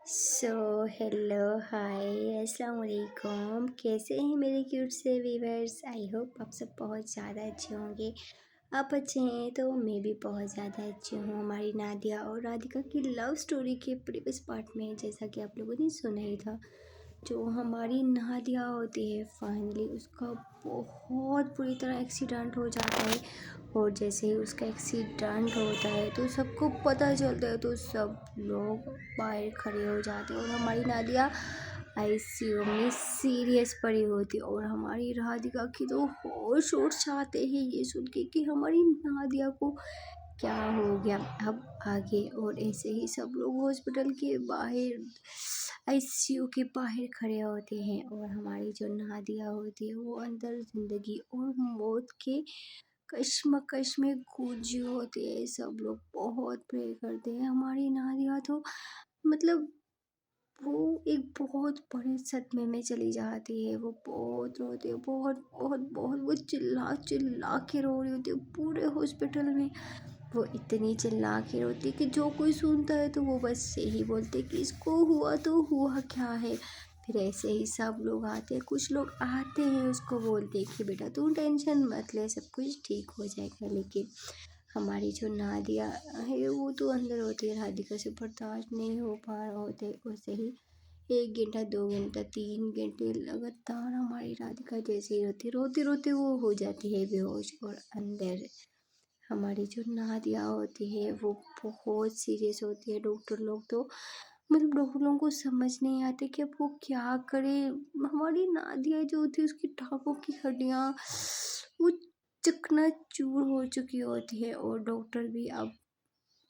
Hello hi अस्सलाम वालेकुम। कैसे हैं मेरे क्यूट से व्यूअर्स। आई होप आप सब बहुत ज़्यादा अच्छे होंगे। आप अच्छे हैं तो मैं भी बहुत ज़्यादा अच्छी हूँ। हमारी नादिया और राधिका की लव स्टोरी के प्रीवियस पार्ट में जैसा कि आप लोगों ने सुना ही था, जो हमारी नादिया होती है फाइनली उसका बहुत बुरी तरह एक्सीडेंट हो जाता है। और जैसे ही उसका एक्सीडेंट होता है तो सबको पता चलता है तो सब लोग बाहर खड़े हो जाते हैं और हमारी नादिया आईसीयू में सीरियस पड़ी होती है। और हमारी राधिका की तो होश उड़ जाते हैं ये सुन के कि हमारी नादिया को क्या हो गया। अब आगे और ऐसे ही सब लोग हॉस्पिटल के बाहर आईसीयू के बाहर खड़े होते हैं और हमारी जो नादिया होती है वो अंदर ज़िंदगी और मौत के कश्मकश में गूंजी होती है। सब लोग बहुत प्रे करते हैं। हमारी नादिया तो मतलब वो एक बहुत बड़े सदमे में चली जाती है। वो बहुत रोती है, बहुत बहुत बहुत वो चिल्ला चिल्ला के रो रही होती है पूरे हॉस्पिटल में। वो इतनी चिल्ला के रोती है कि जो कोई सुनता है तो वो बस यही बोलते कि इसको हुआ तो हुआ क्या है। फिर ऐसे ही सब लोग आते हैं, कुछ लोग आते हैं उसको बोलते हैं कि बेटा तू टेंशन मत ले, सब कुछ ठीक हो जाएगा। लेकिन हमारी जो नादिया है वो तो अंदर होती है, राधिका से बर्दाश्त नहीं हो पा रहा होते। वैसे ही 1 घंटा 2 घंटा 3 घंटे लगातार हमारी राधिका जैसे ही रोती रोते वो हो जाती है बेहोश। और अंदर हमारी जो नादिया होती है वो बहुत सीरियस होती है। डॉक्टर लोग तो डॉक्टर लोगों को समझ नहीं आते कि अब वो क्या करे। हमारी नादिया जो होती है उसकी टांगों की हड्डियाँ वो चकनाचूर हो चुकी होती है और डॉक्टर भी अब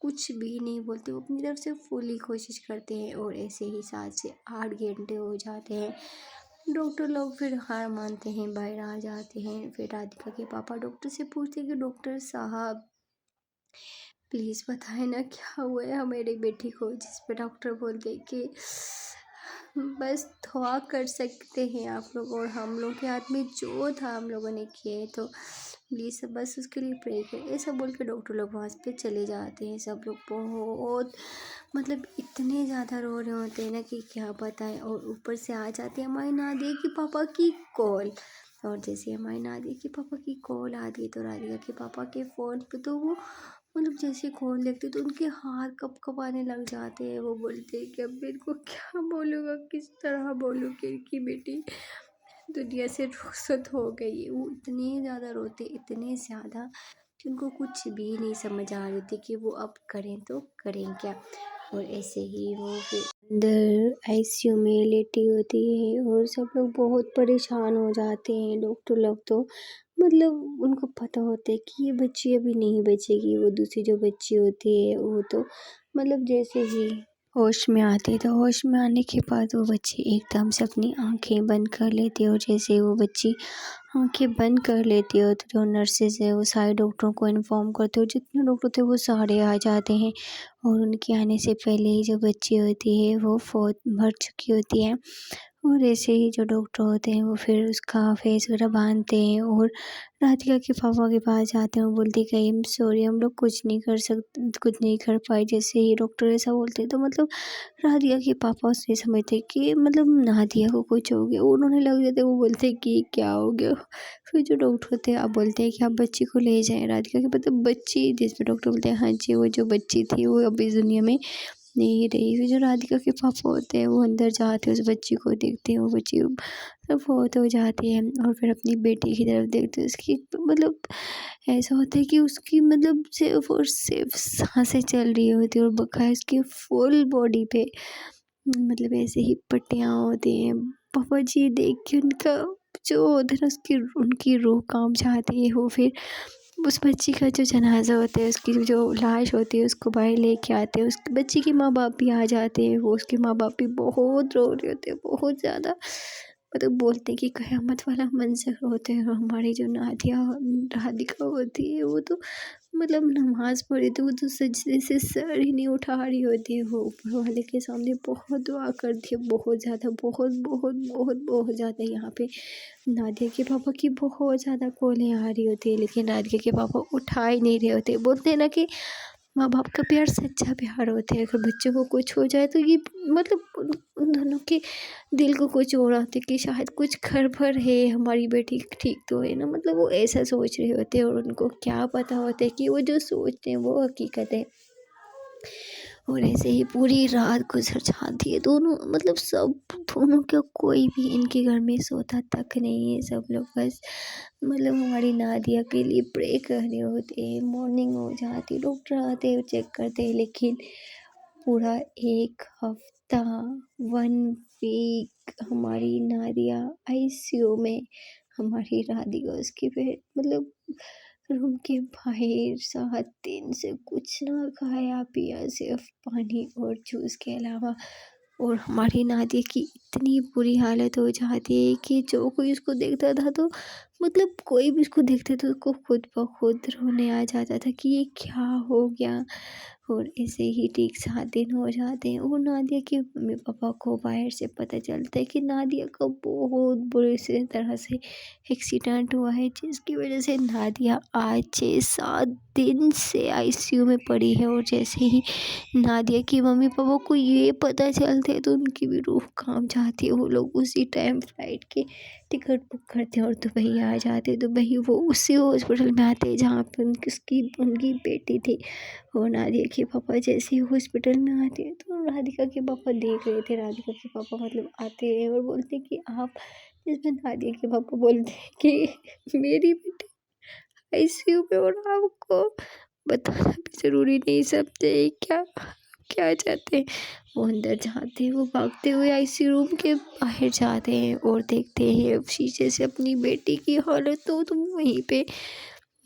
कुछ भी नहीं बोलते। वो अपनी तरफ से फुली कोशिश करते हैं और ऐसे ही 7 से 8 घंटे हो जाते हैं। डॉक्टर लोग फिर हार मानते हैं, बाहर आ जाते हैं। फिर राधिका के पापा डॉक्टर से पूछते हैं कि डॉक्टर साहब प्लीज़ बताएं ना क्या हुआ है हमारी बेटी को। जिस पे डॉक्टर बोलते हैं कि बस दुआ कर सकते हैं आप लोग और हम लोग के हाथ में जो था हम लोगों ने किया है, तो प्लीज़ बस उसके लिए प्रे करें। ऐसा बोल के डॉक्टर लोग वहाँ पे चले जाते हैं। सब लोग बहुत इतने ज़्यादा रो रहे होते हैं ना कि क्या बताएं। और ऊपर से आ जाती है हमारी नादिया की पापा की कॉल। और जैसे हमारी नादिया के पापा की कॉल आती है तो राधिका के पापा के फ़ोन पे तो वो जैसे कॉल देखते तो उनके हाथ कँपकँपाने लग जाते हैं। वो बोलते हैं कि अब मैं इनको क्या बोलूँगा, किस तरह बोलूँ कि इनकी बेटी दुनिया से रुखसत हो गई है। वो इतने ज़्यादा रोते, इतने ज़्यादा कि उनको कुछ भी नहीं समझ आ रही थी कि वो अब करें तो करें क्या। और ऐसे ही वो फिर अंदर आईसीयू में लेटी होती है और सब लोग बहुत परेशान हो जाते हैं। डॉक्टर लोग तो उनको पता होता है कि ये बच्ची अभी नहीं बचेगी। वो दूसरी जो बच्ची होती है वो तो जैसे ही होश में आती है तो होश में आने के बाद वो बच्ची एकदम से अपनी आंखें बंद कर लेती है। और जैसे ही वो बच्ची आंखें बंद कर लेती है तो जो नर्सेज है वो सारे डॉक्टरों को इन्फॉर्म करते हो, जितने डॉक्टर थे वो सारे आ जाते हैं। और उनके आने से पहले ही जो बच्ची होती है वो फौत मर चुकी होती है। और ऐसे ही जो डॉक्टर होते हैं वो फिर उसका फेस वगैरह बांधते हैं और राधिका के पापा के पास जाते हैं। वो बोलते हैं कि आई एम सॉरी, हम लोग कुछ नहीं कर सकते, कुछ नहीं कर पाए। जैसे ही डॉक्टर ऐसा बोलते हैं तो राधिका के पापा उससे समझते कि नादिया को कुछ हो गया। उन्होंने लग जाते, वो बोलते हैं कि क्या हो गया। फिर जो डॉक्टर होते हैं अब बोलते हैं कि आप बच्ची को ले जाएं। राधिका के बच्ची, जिस पे डॉक्टर बोलते हैं हाँ जी वो जो बच्ची थी वो अभी इस दुनिया में नहीं रही। फिर जो राधिका के पापा होते हैं वो अंदर जाते हैं, उस बच्ची को देखते हैं। वो बच्ची बहुत हो जाती है और फिर अपनी बेटी की तरफ देखते हैं। उसकी ऐसा होता है कि उसकी सिर्फ और सिर्फ सांसें चल रही होती है और बकाया उसकी फुल बॉडी पे ऐसे ही पट्टियाँ होती हैं। पापा जी देख के उनका जो होता है ना उसकी उनकी रूह कांप जाती है। वो फिर उस बच्ची का जो जनाजा होता है, उसकी जो लाश होती है उसको बाहर लेके आते हैं। उस बच्ची के माँ बाप भी आ जाते हैं। वो उसके माँ बाप भी बहुत रो रहे होते हैं, बहुत ज़्यादा बोलते हैं कि क़यामत वाला मंज़र होता है। और हमारी जो नादिया राधिका होती है वो तो नमाज़ पढ़ी तो वो तो सजदे से सर ही नहीं उठा रही होती है। वो ऊपर वाले के सामने बहुत दुआ करती है, बहुत ज़्यादा, बहुत बहुत बहुत बहुत ज़्यादा। यहाँ पे नादिया के पापा की बहुत ज़्यादा कॉलें आ रही होती है लेकिन राधिका के पापा उठा ही नहीं रहे होते। बोलते हैं ना कि माँ बाप का प्यार सच्चा प्यार होता है। अगर बच्चों को कुछ हो जाए तो ये मतलब उन दोनों के दिल को कुछ हो रहा होता है कि शायद कुछ गड़बड़ है, हमारी बेटी ठीक तो है ना, मतलब वो ऐसा सोच रहे होते हैं और उनको क्या पता होता है कि वो जो सोचते हैं वो हकीकत है। और ऐसे ही पूरी रात गुजर जाती है। दोनों मतलब सब दोनों का कोई भी इनके घर में सोता तक नहीं है। सब लोग बस मतलब हमारी नादिया के लिए प्रे कर रहे होते हैं। मॉर्निंग हो जाती, डॉक्टर आते हैं, चेक करते हैं, लेकिन पूरा 1 हफ्ता 1 वीक हमारी नादिया आईसीयू में। हमारी राधिका उसकी फिर मतलब रूम के बाहर 7 दिन से कुछ ना खाया पिया, सिर्फ पानी और जूस के अलावा। और हमारी नादिया की इतनी बुरी हालत हो जाती है कि जो कोई उसको देखता था तो मतलब कोई भी उसको देखता था उसको खुद ब खुद रोने आ जाता था कि ये क्या हो गया। और ऐसे ही ठीक 7 दिन हो जाते हैं और नादिया के मम्मी पापा को बाहर से पता चलता है कि नादिया का बहुत बुरी से तरह से एक्सीडेंट हुआ है, जिसकी वजह से नादिया आज 6-7 दिन से आईसीयू में पड़ी है। और जैसे ही नादिया की मम्मी पापा को ये पता चलता है तो उनकी भी रूह कांप जाती है। वो लोग उसी टाइम फ्लाइट के टिकट बुक करते हैं और दुबई आ जाते हैं। दुबई वो उसी हॉस्पिटल में आते हैं जहाँ पे उनकी बेटी थी। और नादिया के पापा जैसे ही हॉस्पिटल में आते हैं तो राधिका के पापा देख रहे थे। राधिका के पापा मतलब आते हैं और बोलते हैं कि आप, जिसमें नादिया के पापा बोलते हैं कि मेरी बेटी आईसीयू में और आपको बताना भी ज़रूरी नहीं समझे क्या क्या चाहते हैं। वो अंदर जाते हैं, वो भागते हुए आईसीयू रूम के बाहर जाते हैं और देखते हैं शीशे से अपनी बेटी की हालत। तो वहीं पे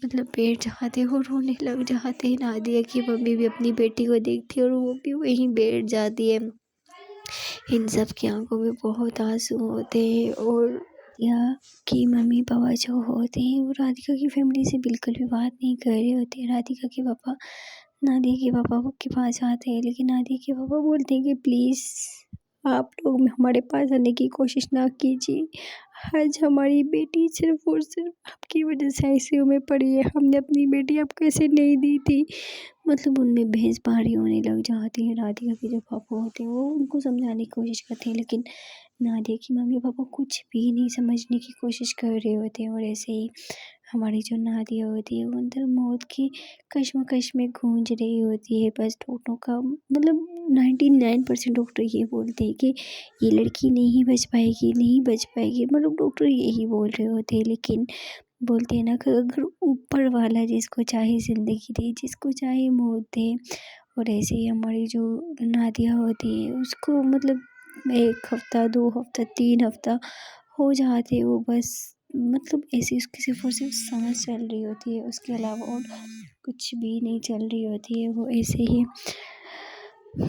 मतलब बैठ जाते हैं और रोने लग जाते हैं। नादिया की मम्मी भी अपनी बेटी को देखती है और वो भी वहीं बैठ जाती है। इन सब की आंखों में बहुत आंसू होते हैं। और यहाँ की मम्मी पापा जो होते हैं वो राधिका की फैमिली से बिल्कुल भी बात नहीं कर रहे होते हैं। राधिका के पापा नादिया के पापा के पास आते हैं, लेकिन नादिया के पापा बोलते हैं कि प्लीज़ आप लोग हमारे पास आने की कोशिश ना कीजिए। आज हमारी बेटी सिर्फ और सिर्फ आपकी वजह से आईसीयू में पड़ी है। हमने अपनी बेटी आपको ऐसे नहीं दी थी। मतलब उनमें बहसबाजी होने लग जाती है। राधिका के जो पापा होते हैं वो उनको समझाने की कोशिश करते हैं, लेकिन नादिया की मम्मी पापा कुछ भी नहीं समझने की कोशिश कर रहे होते हैं। और ऐसे ही हमारी जो नादिया होती है वो अंदर मौत की कश्मकश में गूंज रही होती है। बस डॉक्टरों का मतलब 99% डॉक्टर ये बोलते हैं कि ये लड़की नहीं बच पाएगी, नहीं बच पाएगी, मतलब डॉक्टर यही बोल रहे होते हैं। लेकिन बोलते हैं ना कि अगर ऊपर वाला जिसको चाहे ज़िंदगी दे, जिसको चाहे मौत दे। और ऐसे ही हमारी जो नादिया होती है उसको मतलब 1 हफ्ता 2 हफ्ता 3 हफ्ता हो जाते हैं। वो बस मतलब ऐसे उसकी सिर्फ और सिर्फ सांस चल रही होती है, उसके अलावा और कुछ भी नहीं चल रही होती है। वो ऐसे ही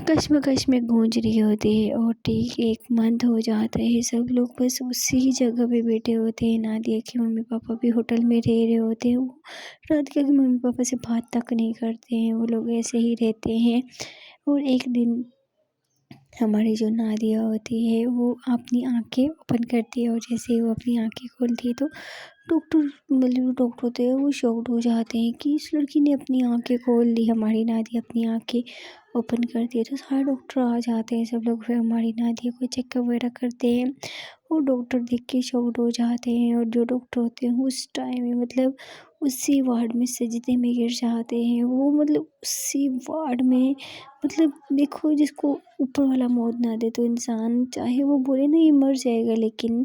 कश्मकश में गूंज रही होती है। और ठीक 1 मंथ हो जाता है, सब लोग बस उसी जगह पे बैठे होते हैं। नादिया के मम्मी पापा भी होटल में रह रहे होते हैं। वो राधिका के मम्मी पापा से बात तक नहीं करते हैं, वो लोग ऐसे ही रहते हैं। और एक दिन हमारी जो नादिया होती है वो अपनी आंखें ओपन करती है और जैसे ही वो अपनी आंखें खोलती है तो डॉक्टर मतलब जो डॉक्टर होते हैं वो शॉक्ड हो जाते हैं कि इस लड़की ने अपनी आंखें खोल ली। हमारी नादिया अपनी आंखें ओपन करती है तो सारे डॉक्टर आ जाते हैं। सब लोग फिर हमारी नादिया को चेकअप वगैरह करते हैं और डॉक्टर देख के शॉक्ड हो जाते हैं। और जो डॉक्टर होते हैं उस टाइम में मतलब उसी वार्ड में सजदे में गिर जाते हैं। वो मतलब उसी वार्ड में मतलब देखो, जिसको ऊपर वाला मौत ना दे तो इंसान चाहे वो बोले ना ये मर जाएगा, लेकिन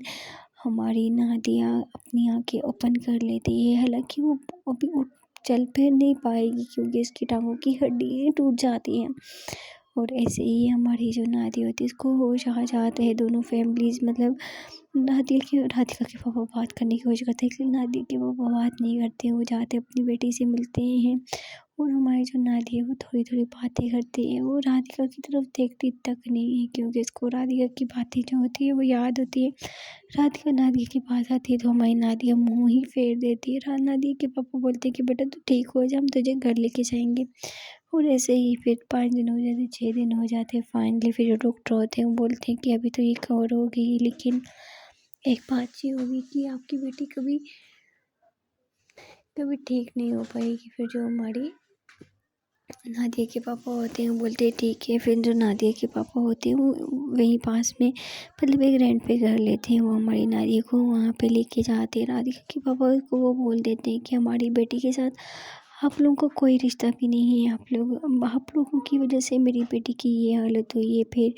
हमारी नादिया अपनी आंखें ओपन कर लेती है। हालांकि वो अभी उठ चल फिर नहीं पाएगी क्योंकि उसकी टांगों की हड्डियाँ टूट जाती हैं। और ऐसे ही हमारी जो नादिया होती है उसको होश आ जाते हैं। दोनों फैमिलीज़ मतलब राधिका के पापा बात करने की कोशिश करते हैं, लेकिन नादिया के पापा बात नहीं करते हैं। वो जाते अपनी बेटी से मिलते हैं और हमारी जो नादिया है वो थोड़ी थोड़ी बातें करती है। वो राधिका की तरफ देखती तक नहीं है क्योंकि उसको राधिका की बातें जो होती है वो याद होती है। राधिका नादिया के पास आती है तो हमारी नादिया मुंह ही फेर देती है। नादिया के पापा बोलते हैं कि बेटा तू ठीक हो जा, हम तुझे घर लेके जाएंगे। और ऐसे ही फिर 5 दिन हो जाते, 6 दिन हो जाते, फाइनली फिर जो डॉक्टर होते हैं वो बोलते हैं कि अभी तो ये कवर होगी, लेकिन एक बात ये होगी कि आपकी बेटी कभी कभी ठीक नहीं हो पाएगी। फिर जो हमारी नादिया के पापा होते हैं, वो बोलते हैं ठीक है। फिर जो नादिया के पापा होते हैं वो वहीं पास में मतलब एक रेंट पे घर लेते हैं। वो हमारी नादिया को वहाँ पे लेके जाते हैं। नादिया के पापा को वो बोल देते हैं कि हमारी बेटी के साथ आप लोगों का कोई रिश्ता भी नहीं है, आप लोगों की वजह से मेरी बेटी की ये हालत हुई है। फिर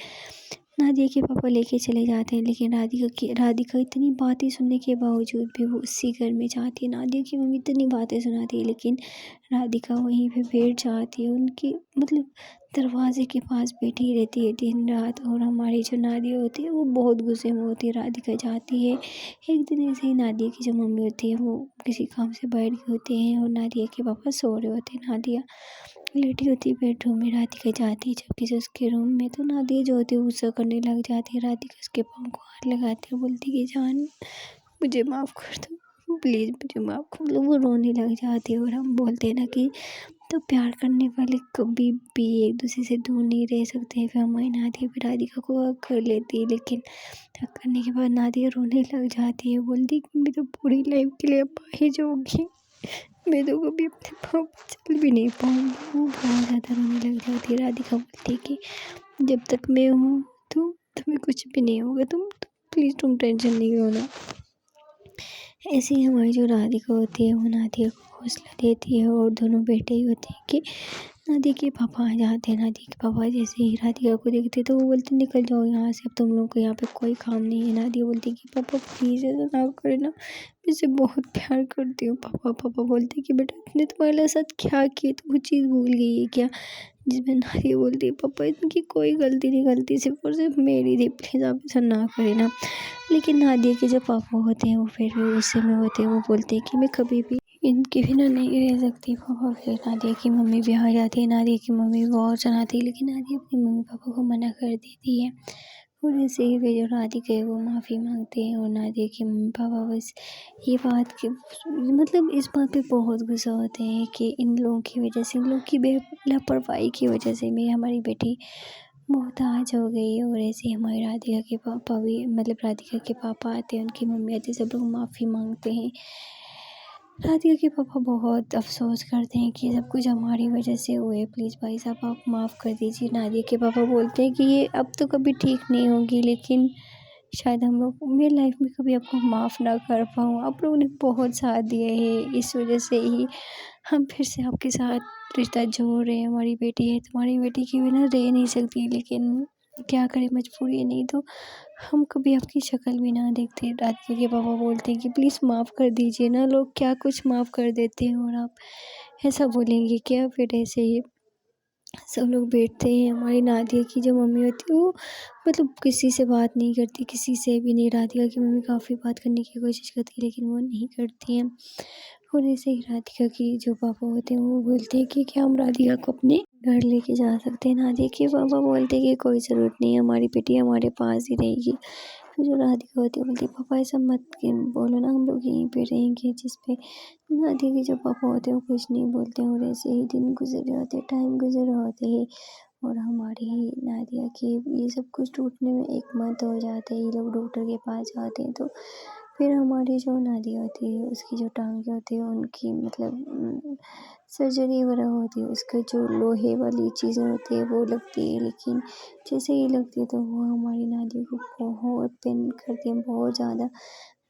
नादिया के पापा लेके चले जाते हैं, लेकिन राधिका इतनी बातें सुनने के बावजूद भी वो उसी घर में जाती है। नादिया की मम्मी इतनी बातें सुनाती है, लेकिन राधिका वहीं पे बैठ जाती है, उनकी मतलब दरवाजे के पास बैठी रहती है दिन रात। और हमारी जो नादिया होती है वो बहुत गुस्से में होती है। राधिका जाती है, एक दिन ऐसे ही नादिया की जो मम्मी होती है वो किसी काम से बाहर गई होती हैं और नादिया के पापा सो रहे होते हैं। नादिया लेटी होती है बेडरूम में, राधिका जाती है जबकि से उसके रूम में, तो नादिया जो होती है गुस्सा करने लग जाती है। राधिका उसके पाँव को हाथ लगाती है, बोलती कि जान मुझे माफ़ कर दो, प्लीज़ मुझे माफ़ कर दो। वो रोने लग जाती है। और हम बोलते हैं ना कि तो प्यार करने वाले कभी भी एक दूसरे से दूर नहीं रह सकते हैं। फिर हमारी नादिया भी राधिका को हक कर लेती है, लेकिन हक करने के बाद नादिया रोने लग जाती है, बोलती कि मैं तो पूरी लाइफ के लिए अपाहिज होगी, मैं तो कभी अपने पाँव पे चल भी नहीं पाऊँगी। वो बहुत ज़्यादा रोने लग जाती है। राधिका बोलती है कि जब तक मैं हूँ तो तुम्हें कुछ भी नहीं होगा, तुम प्लीज़ तुम टेंशन नहीं लो। ऐसे ही हमारी जो राधिका होती है वो नादिया को हौसला देती है। और दोनों बेटे ही होते हैं कि नादिया के पापा आ जाते हैं। नादिया के पापा जैसे ही राधिका को देखते तो वो बोलते निकल जाओ यहाँ से, अब तुम लोगों को यहाँ पे कोई काम नहीं है। नादिया बोलती कि पापा प्लीज़ ऐसा ना करे ना, मैं इससे बहुत प्यार करती हूँ। पापा पापा बोलते कि बेटा इसने तुम्हारे साथ क्या किया, तो वो चीज़ भूल गई है क्या। जिसमें नादिया बोलती है पापा इनकी कोई गलती नहीं, गलती सिर्फ और सिर्फ मेरी थी, प्लीज़ आप ऐसा ना करें ना। लेकिन नादिया के जो पापा होते हैं वो फिर भी गुस्से में होते हैं। वो बोलते हैं कि मैं कभी भी इनके बिना नहीं रह सकती। पापा फिर नादिया की मम्मी भी आ जाती है। नादिया की मम्मी बहुत सुनाती है, लेकिन नादिया अपने मम्मी पापा को मना कर देती है। और ऐसे ही वे जो राधिका है वो माफ़ी मांगते हैं। और नादिया के मम्मी पापा बस ये बात के मतलब इस बात पे बहुत गुस्सा होते हैं कि इन लोगों की वजह से, इन लोगों की लापरवाही की वजह से मेरी हमारी बेटी मोहताज हो गई है। और ऐसे ही हमारी राधिका के पापा भी मतलब राधिका के पापा आते हैं, उनकी मम्मी आती है, सब लोग माफ़ी मांगते हैं। राधिका के पापा बहुत अफ़सोस करते हैं कि सब कुछ हमारी वजह से हुआ है, प्लीज़ भाई साहब आप माफ़ कर दीजिए। नादिया के पापा बोलते हैं कि ये अब तो कभी ठीक नहीं होगी, लेकिन शायद हम लोग मेरी लाइफ में कभी आपको माफ़ ना कर पाऊँ। आप लोगों ने बहुत साथ दिया है, इस वजह से ही हम फिर से आपके साथ रिश्ता जोड़ रहे हैं। हमारी बेटी है, तुम्हारी बेटी के बिना रह नहीं सकती, लेकिन क्या करें मजबूरी है, नहीं तो हम कभी आपकी शक्ल भी ना देखते। राधिका के पापा बोलते हैं कि प्लीज़ माफ़ कर दीजिए ना, लोग क्या कुछ माफ़ कर देते हैं और आप ऐसा बोलेंगे क्या। फिर ऐसे ही सब लोग बैठते हैं। हमारी नादिया की जो मम्मी होती है वो मतलब किसी से बात नहीं करती, किसी से भी नहीं। राधिका की मम्मी काफ़ी बात करने की कोशिश करती है, लेकिन वो नहीं करती हैं। और ऐसे ही राधिका की जो पापा होते हैं वो बोलते हैं कि क्या हम राधिका को अपने घर लेके जा सकते हैं। नादिया के पापा बोलते हैं कि कोई ज़रूरत नहीं है, हमारी बेटी हमारे पास ही रहेगी। फिर जो राधिका होती है बोलती है पापा ऐसा मत बोलो ना, हम लोग यहीं पे रहेंगे। जिस पे नादिया के जो पापा होते हैं वो कुछ नहीं बोलते हैं। और ऐसे ही दिन गुजर रहे होते हैं, टाइम गुजर रहे होते हैं। और हमारी नादिया की ये सब कुछ टूटने में 1 मंथ हो जाते हैं। ये लोग डॉक्टर के पास जाते हैं, तो फिर हमारी जो नादिया होती है उसकी जो टांगे होती है उनकी मतलब सर्जरी वगैरह होती है। उसका जो लोहे वाली चीज़ें होती है वो लगती है, लेकिन जैसे ही लगती है तो वो हमारी नादिया को बहुत पेन करती है, बहुत ज़्यादा।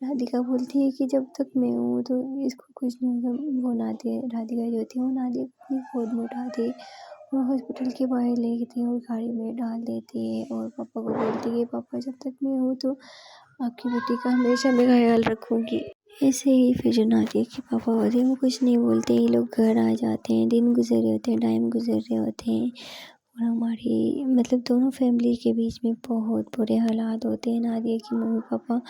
राधिका बोलती है कि जब तक मैं हूँ तो इसको कुछ नहीं होगा। वो नादिया राधिका जो होती है वो नादिया को अपनी गोद में उठाती है और हॉस्पिटल के बाहर ले जाती है और गाड़ी में डाल देती है। और पापा को बोलती है पापा जब तक मैं हूँ तो आपकी बेटी का हमेशा मैं ख्याल रखूँगी। ऐसे ही फिर जो नादिया के पापा होते हैं वो कुछ नहीं बोलते, ये लोग घर आ जाते हैं। दिन गुजर रहे होते हैं, टाइम गुजर रहे होते हैं। और हमारी मतलब दोनों फैमिली के बीच में बहुत बुरे हालात होते हैं। नादिया की मम्मी पापा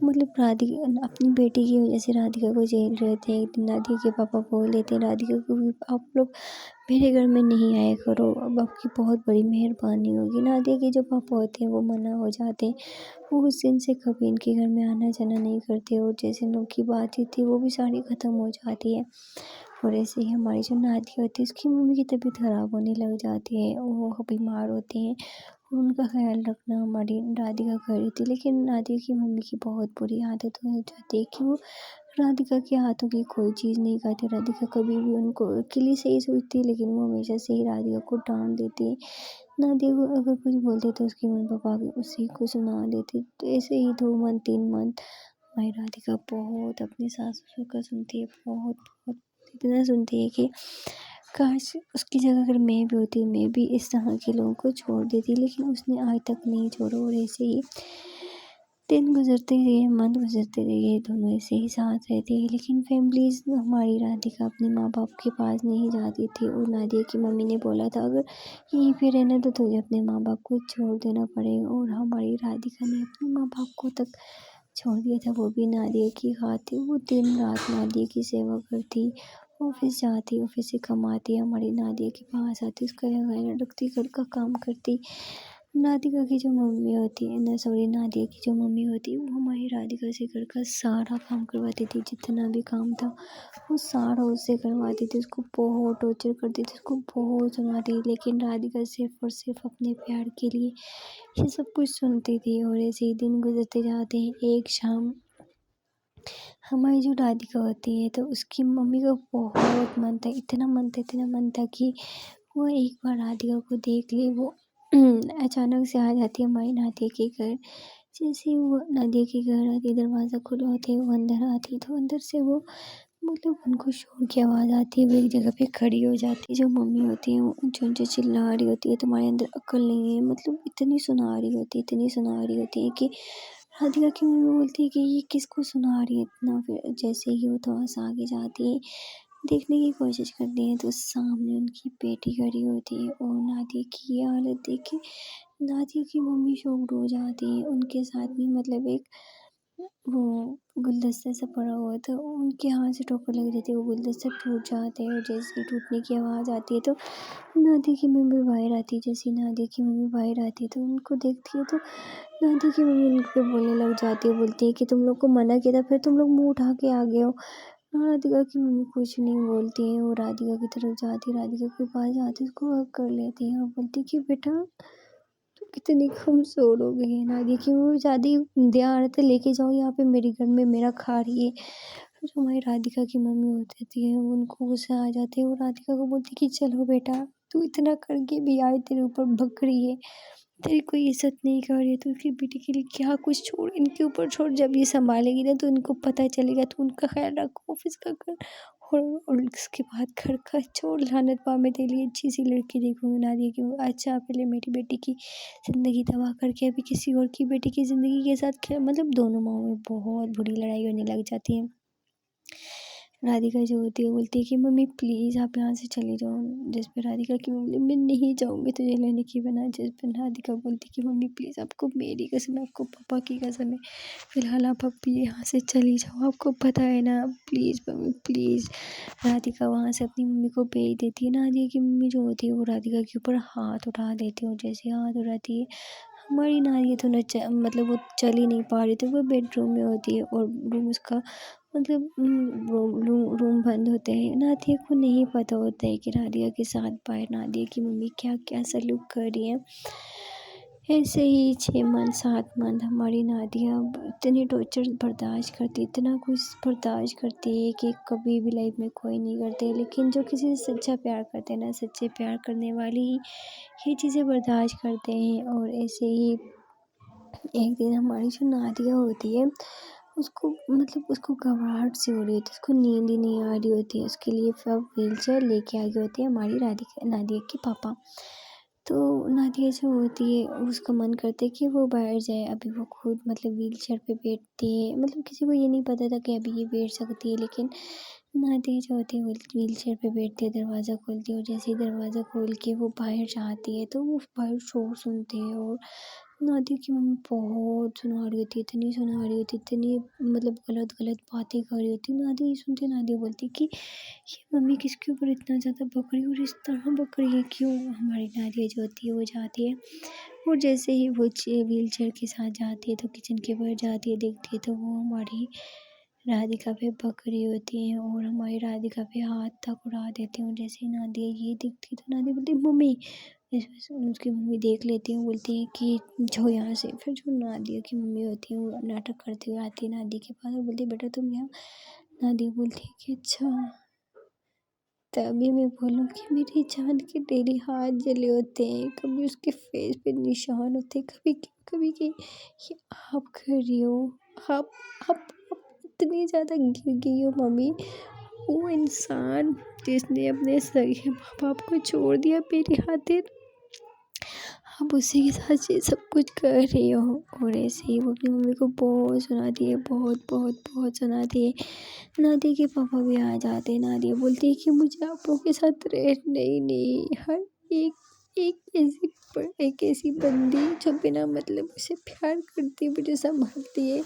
मतलब राधिका अपनी बेटी की वजह से राधिका को झेल रहे थे। एक दिन नादिया के पापा बोल देते हैं राधिका को भी आप लोग मेरे घर में नहीं आया करो, अब आपकी बहुत बड़ी मेहरबानी होगी। नादिया के जो पापा होते हैं वो मना हो जाते हैं, वो उस दिन से कभी इनके घर में आना जाना नहीं करते। और जैसे लोग की बातचीत थी वो भी सारी ख़त्म हो जाती है। और ऐसे ही हमारी जो नादिया होती है उसकी मम्मी की तबीयत ख़राब होने लग जाती है, वो बीमार होते हैं। और उनका ख्याल रखना हमारी राधिका कर रही थी। लेकिन राधिका की मम्मी की बहुत बुरी आदत हो जाती है कि वो राधिका के हाथों की कोई चीज़ नहीं खाती। राधिका कभी भी उनको के लिए सही सोचती है, लेकिन वो हमेशा से ही राधिका को डांट देती है। नादिया को अगर कुछ बोलते तो उसके मम्मी पापा भी उसी को सुना देते। तो ऐसे ही 2 मंथ 3 मंथ हमारी राधिका बहुत अपने सास ससुर का सुनती है, बहुत बहुत इतना सुनती है कि काश उसकी जगह अगर मैं भी होती, मैं भी इस तरह के लोगों को छोड़ देती। लेकिन उसने आज तक नहीं छोड़ा और ऐसे ही दिन गुजरते गए, मंथ गुजरते गए, दोनों ऐसे ही साथ रहते हैं। लेकिन फैमिलीज़ हमारी राधिका अपने माँ बाप के पास नहीं जाती थी और नादिया की मम्मी ने बोला था अगर यहीं पे रहना तो तुझे अपने माँ बाप को छोड़ देना पड़ेगा। और हमारी राधिका ने अपने माँ बाप को तक छोड़ दिया था, वो भी नादिया की खातिर। वो दिन रात नादिया की सेवा करती, ऑफिस जाती, ऑफिस से कमाती, हमारी नादिया के पास आती, उसका ख्याल रखती, घर का काम करती। राधिका की जो मम्मी होती है ना, सॉरी, नादिया की जो मम्मी होती है वो हमारी राधिका से घर का सारा काम करवाती थी। जितना भी काम था वो सारा उससे करवाती थी। उसको बहुत टॉर्चर करती थी, उसको बहुत सुनाती थी, लेकिन राधिका सिर्फ और सिर्फ अपने प्यार के लिए ये सब कुछ सुनती थी। और ऐसे ही दिन गुजरते जाते हैं। एक शाम हमारी जो राधिका होती है तो उसकी मम्मी का बहुत मन था, इतना मन था कि वो एक बार राधिका को देख ले। वो अचानक से आ जाती है हमारी नादिया के घर। जैसे ही वो नादिया के घर आती, दरवाज़ा खुला होता है, वो अंदर आती तो अंदर से वो मतलब उनको शोर की आवाज़ आती है। वो एक जगह पे खड़ी हो जाती है। जो मम्मी होती है वो ऊंचे ऊंचे चिल्ला रही होती है, तुम्हारे अंदर अक्ल नहीं है, मतलब इतनी सुना रही होती है, इतनी सुना रही होती है कि राधिका की मम्मी बोलती है कि ये किसको सुना रही है इतना। फिर जैसे ही वो थोड़ा सा आगे जाती है, देखने की कोशिश करती है, तो सामने उनकी बेटी खड़ी होती है। और नादिया की ये हालत देख के नादिया की मम्मी शॉक्ड हो जाती है। उनके साथ में मतलब एक वो गुलदस्ता सा पड़ा हुआ था, उनके हाथ से ठोकर लग जाती है, वो गुलदस्ता टूट जाता है। और जैसे ही टूटने की आवाज़ आती है तो नादिया की मम्मी बाहर आती है। जैसे नादिया की मम्मी बाहर आती है तो उनको देखती है तो नादिया की मम्मी उन पे बोलने लग जाती है, बोलती है कि तुम लोग को मना किया था, फिर तुम लोग मुँह उठा के आ गए हो। राधिका की मम्मी कुछ नहीं बोलती है। वो राधिका की तरफ जाती, राधिका के पास जाती, उसको हग कर लेती है और बोलती है कि बेटा तो कितनी कमज़ोर हो गई है। नादिया की मम्मी ज़्यादा ध्यान है, लेके जाओ यहाँ पे मेरे घर में, मेरा खा रही है। फिर जो हमारी राधिका की मम्मी होती है उनको गुस्सा आ जाती है और राधिका को बोलती है कि चलो बेटा, तू इतना करके भी आई, तेरे ऊपर भग रही है, तेरी कोई इज्जत नहीं कर रही है, तो उसकी बेटी के लिए क्या कुछ छोड़, इनके ऊपर छोड़। जब ये संभालेगी ना तो इनको पता चलेगा, तो उनका ख्याल रखो, ऑफिस का कर और उसके बाद घर का छोड़। लानत पा, मैं तेरे लिए अच्छी सी लड़की देखूंगी। नादिया की अच्छा पहले मेरी बेटी की ज़िंदगी तबाह करके अभी किसी और की बेटी की ज़िंदगी के साथ खेल, मतलब दोनों माओ में बहुत बुरी लड़ाई होने लग जाती है। राधिका जो होती है बोलती है कि मम्मी प्लीज़ आप यहाँ से चले जाओ। जिस पे राधिका की मम्मी, मैं नहीं जाऊँगी तुझे लेने की बना। जिस पे राधिका बोलती है कि मम्मी प्लीज़, आपको मेरी कसम है, आपको पापा की कसम है, फ़िलहाल आप अभी यहाँ से चली जाओ, आपको पता है ना, प्लीज़ मम्मी प्लीज़। राधिका वहाँ से अपनी मम्मी को भेज देती है। नादिया की मम्मी जो होती है वो राधिका के ऊपर हाथ उठा देती है और जैसे हाथ उठाती है हमारी नादिया तो मतलब वो चल ही नहीं पा रही थी। वो बेडरूम में होती है और रूम उसका मतलब रूम बंद होते हैं। नादिया को नहीं पता होता है कि राधिका के साथ बाहर नादिया की मम्मी क्या क्या सलूक कर रही है। ऐसे ही 6 मंथ 7 मंथ हमारी नादिया इतनी टॉर्चर बर्दाश्त करती, इतना कुछ बर्दाश्त करती है कि कभी भी लाइफ में कोई नहीं करते। लेकिन जो किसी से सच्चा प्यार करते हैं ना, सच्चे प्यार करने वाले ही ये चीज़ें बर्दाश्त करते हैं। और ऐसे ही एक दिन हमारी जो नादिया होती है उसको मतलब उसको घबराहट सी हो रही होती है, उसको नींद ही नहीं आ रही होती है। उसके लिए फिर व्हील चेयर लेके आ गए होते हैं हमारी राधिका नादिया के पापा। तो नादिया जो होती है उसका मन करता है कि वो बाहर जाए। अभी वो खुद मतलब व्हील चेयर पे बैठती है, मतलब किसी को ये नहीं पता था कि अभी ये बैठ सकती है। लेकिन नादिया जो होती है वो व्हील चेयर पे बैठती है, दरवाज़ा खोलती है और जैसे ही दरवाज़ा खोल के वो बाहर जाती है तो वो बाहर शोर सुनते हैं। और नादिया की मम्मी बहुत सुना रही होती है, इतनी सुना रही होती है, इतनी मतलब गलत गलत बातें कर रही होती है। नादिया ये सुनते नादिया बोलती है कि ये मम्मी किसके ऊपर इतना ज़्यादा बक रही है और इस तरह बक रही है क्यों। हमारी नादिया जो होती है वो जाती है और जैसे ही वो व्हील चेयर के साथ जाती है तो किचन के बाहर जाती है, देखती है तो वो हमारी राधिका पे बकरी होती हैं और हमारी राधिका पे हाथ तक उड़ा देती हूँ। जैसे ही नादिया ये दिखती तो नादिया बोलती मम्मी, उसकी मम्मी देख लेती है, बोलती है कि जाओ यहाँ से। फिर जो नादिया की मम्मी होती है वो नाटक करती हुई आती है नादिया के पास और बोलती है बेटा तुम यहाँ। नादिया बोलती है कि अच्छा। तभी मैं बोलूँ कि मेरी जान के डेली हाथ जले होते हैं, कभी उसके फेस पे निशान होते हैं, कभी कि ये आप कर रही हो, आप आप इतनी ज़्यादा गिर गई हो मम्मी। वो इंसान जिसने अपने सगे माँ बाप को छोड़ दिया मेरी खातिर, आप उसी के साथ ये सब कुछ कर रही हो। और ऐसे ही वो अपनी मम्मी को बहुत सुनाती है, बहुत बहुत बहुत सुनाती है। नादिया के पापा भी आ जाते हैं। नादिया बोलती है कि मुझे आप लोगों के साथ रहना ही नहीं। हर एक ऐसी बंदी जो बिना मतलब मुझसे प्यार करती है, मुझे संभालती है,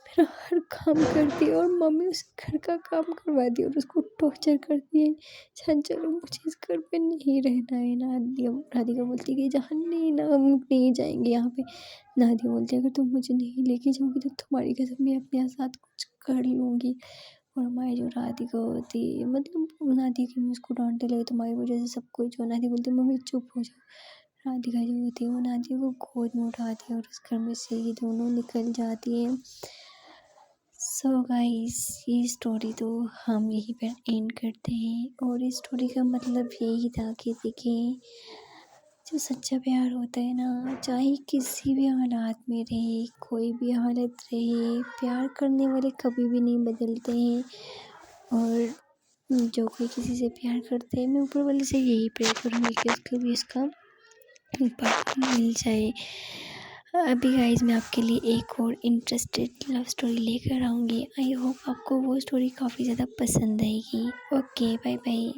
मेरा हर काम करती है और मम्मी उसे घर का काम करवाती है और उसको टॉर्चर करती है। चलो मुझे इस घर पे नहीं रहना है। राधिका बोलती है कि जहाँ नहीं ना, हम नहीं जाएंगे यहाँ पे। नादिया बोलती है अगर तुम मुझे नहीं लेके जाओगी तो तुम्हारी कसम मैं अपने साथ कुछ कर लूँगी। और हमारी जो राधिका होती है, मतलब नादिया की मम्मी उसको डांटने लगे तुम्हारी वजह से सब कुछ हो। नादिया बोलती है मम्मी चुप हो जाओ। राधिका जो होती है वो नादिया को गोद में उठाती है और उस घर में से ये दोनों निकल जाती है। सो गाइस, ये स्टोरी तो हम यहीं पर एंड करते हैं। और इस स्टोरी का मतलब यही था कि देखिए, जो सच्चा प्यार होता है ना, चाहे किसी भी हालात में रहे, कोई भी हालत रहे, प्यार करने वाले कभी भी नहीं बदलते हैं। और जो कोई किसी से प्यार करते हैं, मैं ऊपर वाले से यही प्रे करूँगी कि उसको भी इसका पार्टनर मिल जाए। अभी गाइस मैं आपके लिए एक और इंटरेस्टेड लव स्टोरी लेकर आऊँगी। आई होप आपको वो स्टोरी काफ़ी ज़्यादा पसंद आएगी। Okay, bye bye.